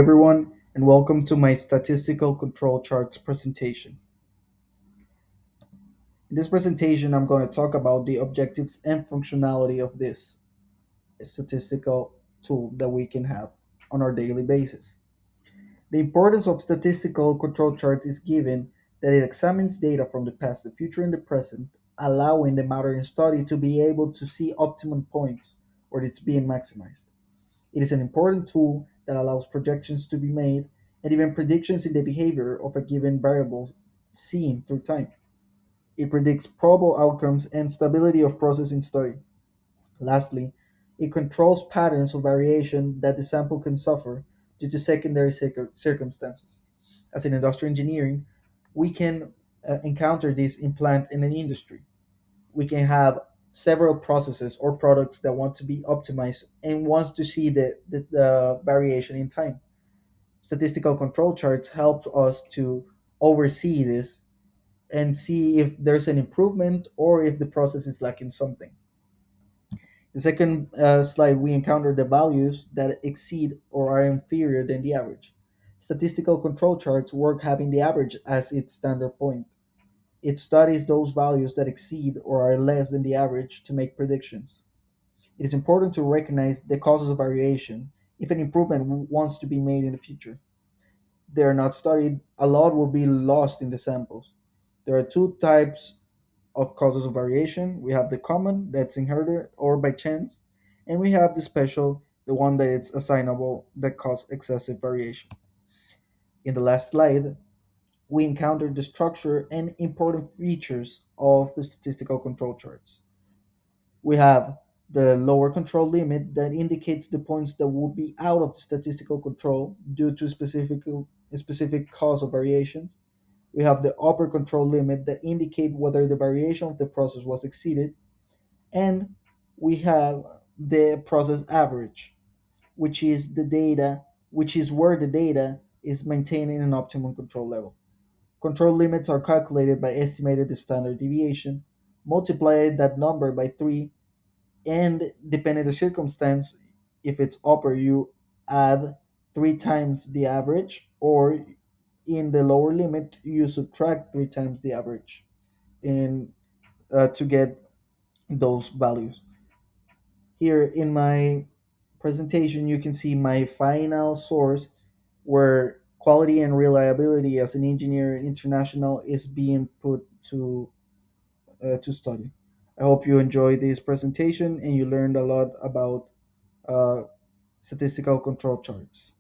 Everyone, and welcome to my statistical control charts presentation. In this presentation, I'm going to talk about the objectives and functionality of this statistical tool that we can have on our daily basis. The importance of statistical control charts is given that it examines data from the past, the future, and the present, allowing the modern study to be able to see optimum points where it's being maximized. It is an important tool that allows projections to be made and even predictions in the behavior of a given variable seen through time. It predicts probable outcomes and stability of processing study. Lastly, it controls patterns of variation that the sample can suffer due to secondary circumstances. As in industrial engineering, we can encounter this in plant in an industry. We can have several processes or products that want to be optimized and wants to see the variation in time. Statistical control charts help us to oversee this and see if there's an improvement or if the process is lacking something. The second slide, we encounter the values that exceed or are inferior than the average. Statistical control charts work having the average as its standard point. It studies those values that exceed or are less than the average to make predictions. It is important to recognize the causes of variation if an improvement wants to be made in the future. If they are not studied, a lot will be lost in the samples. There are two types of causes of variation. We have the common, that's inherited or by chance, and we have the special, the one that it's assignable, that cause excessive variation. In the last slide, we encountered the structure and important features of the statistical control charts. We have the lower control limit that indicates the points that will be out of statistical control due to specific cause of variations. We have the upper control limit that indicate whether the variation of the process was exceeded, and we have the process average, which is the data, which is where the data is maintaining an optimum control level. Control limits are calculated by estimated the standard deviation, multiply that number by 3, and depending on the circumstance, if it's upper, you add 3 times the average, or in the lower limit, you subtract 3 times the average in to get those values. Here in my presentation, you can see my final source where quality and reliability as an engineer international is being put to study. I hope you enjoyed this presentation and you learned a lot about uh, statistical control charts.